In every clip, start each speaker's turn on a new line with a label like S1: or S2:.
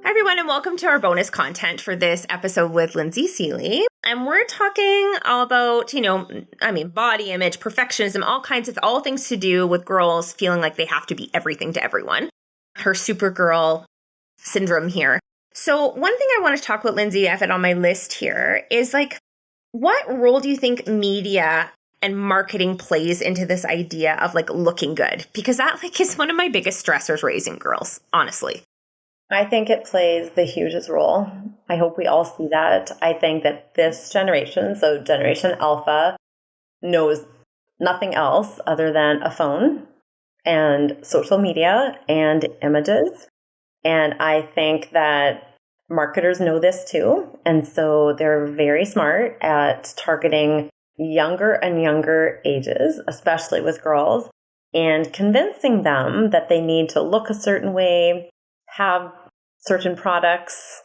S1: Hi, everyone, and welcome to our bonus content for this episode with Lindsay Seeley. And we're talking all about, body image, perfectionism, all things to do with girls feeling like they have to be everything to everyone. Her Supergirl syndrome here. So one thing I want to talk about, Lindsay, I have it on my list here, is what role do you think media and marketing plays into this idea of looking good? Because that is one of my biggest stressors raising girls, honestly.
S2: I think it plays the hugest role. I hope we all see that. I think that this generation, so Generation Alpha, knows nothing else other than a phone and social media and images. And I think that marketers know this too. And so they're very smart at targeting younger and younger ages, especially with girls, and convincing them that they need to look a certain way, have certain products,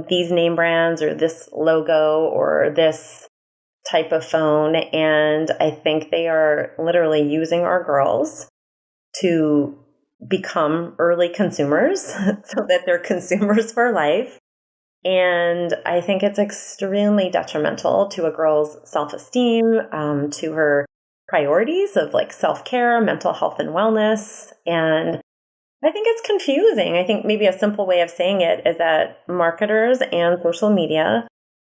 S2: these name brands or this logo or this type of phone. And I think they are literally using our girls to become early consumers so that they're consumers for life. And I think it's extremely detrimental to a girl's self-esteem, to her priorities of self-care, mental health and wellness. And I think it's confusing. I think maybe a simple way of saying it is that marketers and social media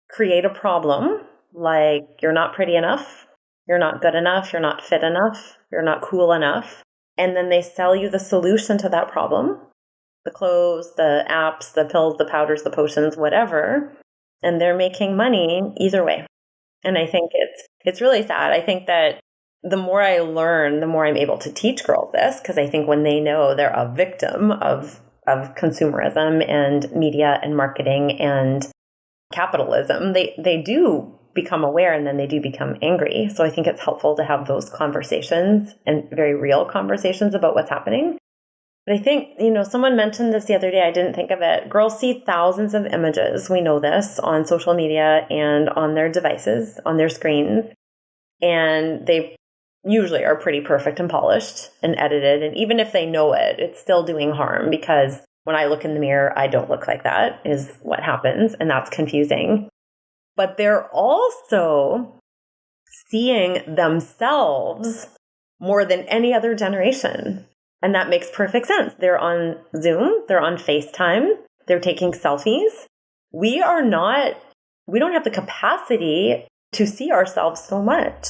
S2: create a problem like you're not pretty enough, you're not good enough, you're not fit enough, you're not cool enough. And then they sell you the solution to that problem, the clothes, the apps, the pills, the powders, the potions, whatever. And they're making money either way. And I think it's really sad. I think that the more I learn, the more I'm able to teach girls this, because I think when they know they're a victim of consumerism and media and marketing and capitalism, they do become aware and then they do become angry. So I think it's helpful to have those conversations and very real conversations about what's happening. But I think, someone mentioned this the other day. I didn't think of it. Girls see thousands of images. We know this on social media and on their devices, on their screens. And they usually are pretty perfect and polished and edited. And even if they know it, it's still doing harm because when I look in the mirror, I don't look like that is what happens. And that's confusing. But they're also seeing themselves more than any other generation. And that makes perfect sense. They're on Zoom, they're on FaceTime, they're taking selfies. We don't have the capacity to see ourselves so much.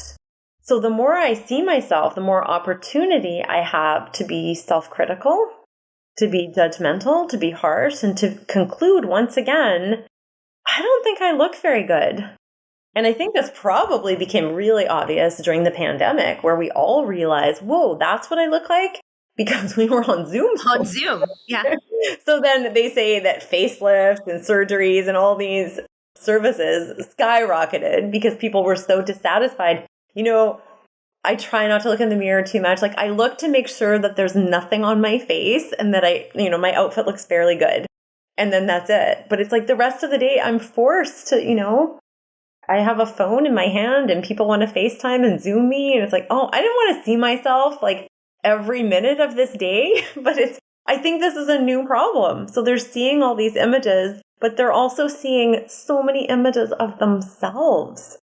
S2: So the more I see myself, the more opportunity I have to be self-critical, to be judgmental, to be harsh, and to conclude once again, I don't think I look very good. And I think this probably became really obvious during the pandemic where we all realized, whoa, that's what I look like? Because we were on Zoom.
S1: On Zoom, yeah.
S2: So then they say that facelifts and surgeries and all these services skyrocketed because people were so dissatisfied. I try not to look in the mirror too much. I look to make sure that there's nothing on my face and that my outfit looks fairly good. And then that's it. But it's the rest of the day, I'm forced to, I have a phone in my hand and people want to FaceTime and Zoom me. And it's I didn't want to see myself every minute of this day. But I think this is a new problem. So they're seeing all these images, but they're also seeing so many images of themselves.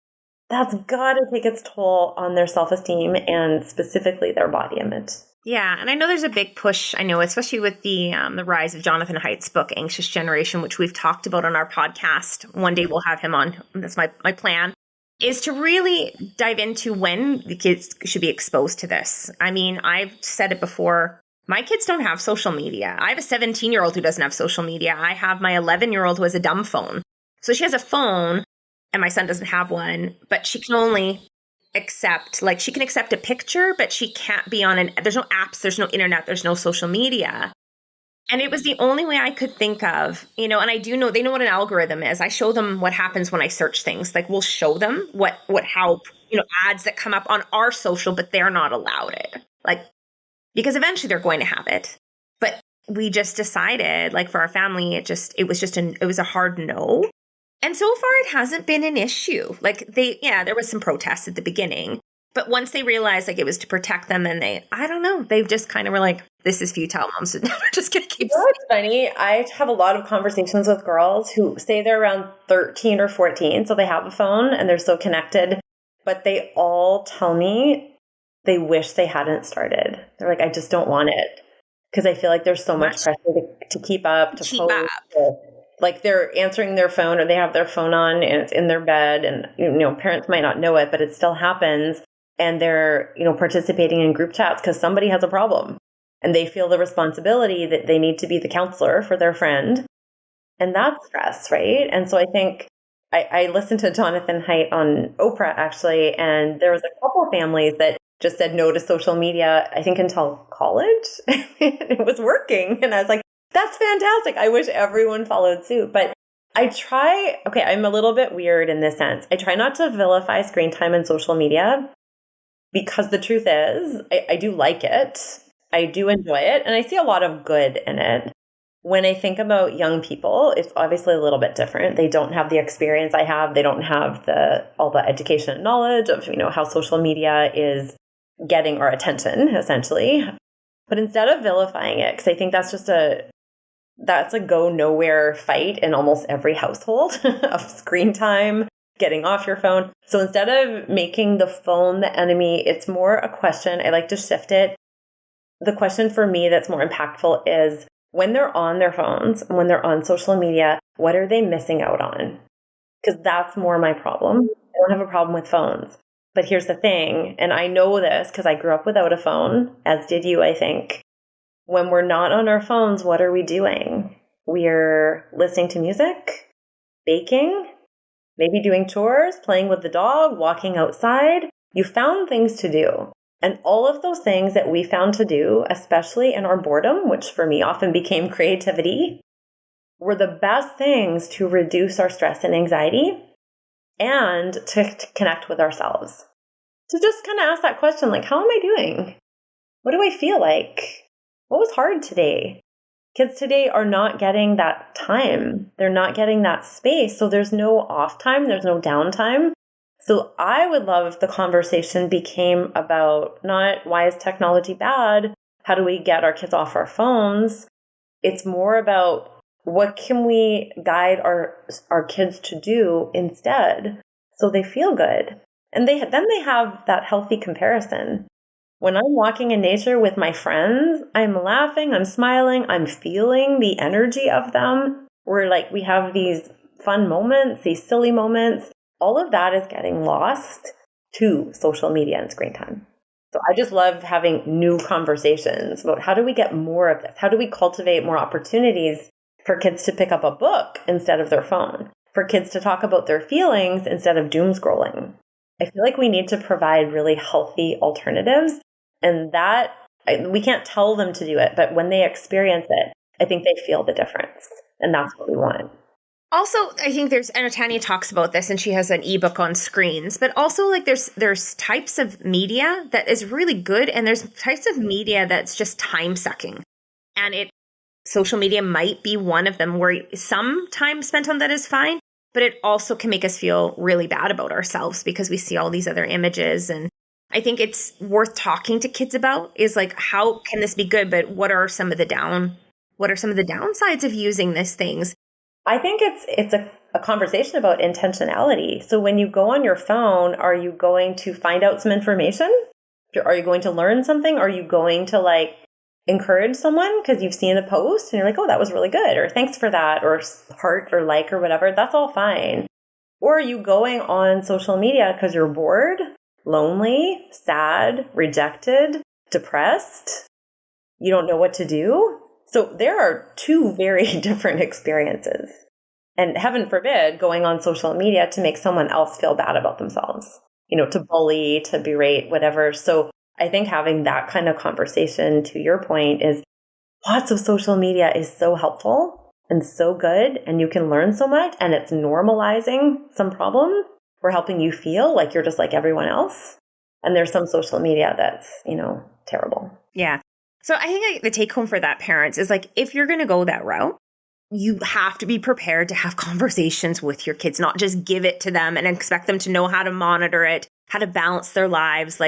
S2: That's got to take its toll on their self-esteem and specifically their body image.
S1: Yeah, and I know there's a big push, especially with the rise of Jonathan Haidt's book, Anxious Generation, which we've talked about on our podcast. One day we'll have him on. That's my plan, is to really dive into when the kids should be exposed to this. I've said it before. My kids don't have social media. I have a 17-year-old who doesn't have social media. I have my 11-year-old who has a dumb phone. So she has a phone. And my son doesn't have one, but she can only accept, she can accept a picture, but she can't be on there's no apps, there's no internet, there's no social media. And it was the only way I could think of, and I do know, they know what an algorithm is. I show them what happens when I search things. We'll show them how ads that come up on our social, but they're not allowed it. Because eventually they're going to have it. But we just decided, for our family, it was a hard no. And so far, it hasn't been an issue. There was some protests at the beginning, But once they realized like it was to protect them, and I don't know, they've just kind of were like, this is futile, mom. So now we're just going to keep.
S2: You know what's funny? I have a lot of conversations with girls who say they're around 13 or 14, so they have a phone and they're so connected, but they all tell me they wish they hadn't started. They're like, I just don't want it because I feel like there's so much pressure to keep up, to
S1: Keep
S2: post.
S1: up.
S2: Like they're answering their phone or they have their phone on and it's in their bed, and parents might not know it, but it still happens. And they're participating in group chats because somebody has a problem. And they feel the responsibility that they need to be the counselor for their friend. And that's stress, right? And so I think I listened to Jonathan Haidt on Oprah, actually, and there was a couple of families that just said no to social media, I think until college. It was working. And I was like, that's fantastic. I wish everyone followed suit. But I'm a little bit weird in this sense. I try not to vilify screen time and social media because the truth is I do like it. I do enjoy it, and I see a lot of good in it. When I think about young people, it's obviously a little bit different. They don't have the experience I have. They don't have all the education and knowledge of how social media is getting our attention, essentially. But instead of vilifying it, because I think that's a go nowhere fight in almost every household of screen time, getting off your phone. So instead of making the phone the enemy, it's more a question. I like to shift it. The question for me that's more impactful is when they're on their phones and when they're on social media, what are they missing out on? Because that's more my problem. I don't have a problem with phones. But here's the thing, and I know this because I grew up without a phone, as did you, I think. When we're not on our phones, what are we doing? We're listening to music, baking, maybe doing chores, playing with the dog, walking outside. You found things to do. And all of those things that we found to do, especially in our boredom, which for me often became creativity, were the best things to reduce our stress and anxiety and to connect with ourselves. So just kind of ask that question, like, how am I doing? What do I feel like? What was hard today? Kids today are not getting that time. They're not getting that space. So there's no off time. There's no downtime. So I would love if the conversation became about not why is technology bad? How do we get our kids off our phones? It's more about what can we guide our kids to do instead so they feel good. And then they have that healthy comparison. When I'm walking in nature with my friends, I'm laughing, I'm smiling, I'm feeling the energy of them. We have these fun moments, these silly moments. All of that is getting lost to social media and screen time. So I just love having new conversations about how do we get more of this? How do we cultivate more opportunities for kids to pick up a book instead of their phone? For kids to talk about their feelings instead of doom scrolling? I feel like we need to provide really healthy alternatives, and that we can't tell them to do it, but when they experience it, I think they feel the difference, and that's what we want.
S1: Also, I think and Tanya talks about this, and she has an ebook on screens, but also there's types of media that is really good, and there's types of media that's just time sucking. And social media might be one of them where some time spent on that is fine, but it also can make us feel really bad about ourselves because we see all these other images. And I think it's worth talking to kids about is like, how can this be good? But what are some of the downsides of using these things?
S2: I think it's a conversation about intentionality. So when you go on your phone, are you going to find out some information? Are you going to learn something? Are you going to encourage someone because you've seen a post and you're like, oh, that was really good, or thanks for that, or heart or like or whatever? That's all fine. Or are you going on social media because you're bored, lonely, sad, rejected, depressed? You don't know what to do? So there are two very different experiences. And heaven forbid going on social media to make someone else feel bad about themselves, to bully, to berate, whatever. So I think having that kind of conversation, to your point, is lots of social media is so helpful and so good, and you can learn so much, and it's normalizing some problem or helping you feel like you're just like everyone else. And there's some social media that's, terrible.
S1: Yeah. So I think the take home for that, parents, is if you're going to go that route, you have to be prepared to have conversations with your kids, not just give it to them and expect them to know how to monitor it, how to balance their lives.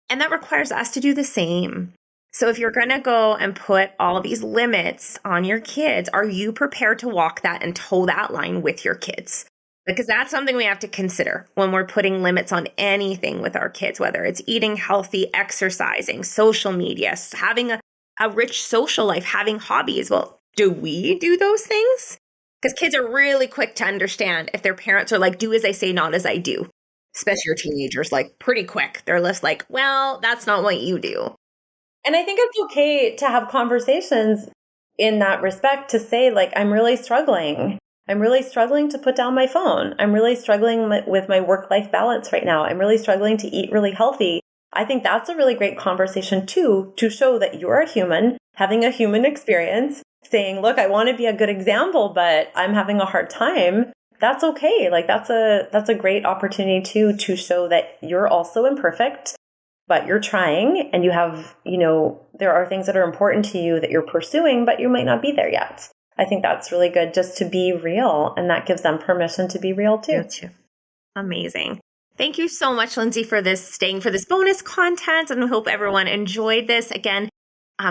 S1: And that requires us to do the same. So if you're going to go and put all of these limits on your kids, are you prepared to walk that and toe that line with your kids? Because that's something we have to consider when we're putting limits on anything with our kids, whether it's eating healthy, exercising, social media, having a rich social life, having hobbies. Well, do we do those things? Because kids are really quick to understand if their parents are like, do as I say, not as I do. Especially your teenagers, like pretty quick. They're just like, well, that's not what you do.
S2: And I think it's okay to have conversations in that respect to say, like, I'm really struggling. I'm really struggling to put down my phone. I'm really struggling with my work-life balance right now. I'm really struggling to eat really healthy. I think that's a really great conversation too, to show that you're a human, having a human experience, saying, look, I want to be a good example, but I'm having a hard time. That's okay. Like that's a great opportunity too, to show that you're also imperfect, but you're trying and you have, there are things that are important to you that you're pursuing, but you might not be there yet. I think that's really good just to be real, and that gives them permission to be real too.
S1: Amazing. Thank you so much, Lindsay, for staying for this bonus content, and I hope everyone enjoyed this. Again,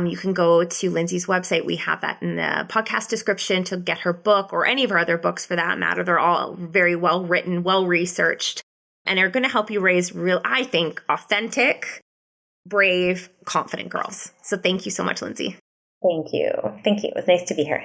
S1: you can go to Lindsay's website. We have that in the podcast description to get her book or any of her other books for that matter. They're all very well written, well researched, and are going to help you raise real, I think, authentic, brave, confident girls. So thank you so much, Lindsay.
S2: Thank you. Thank you. It was nice to be here.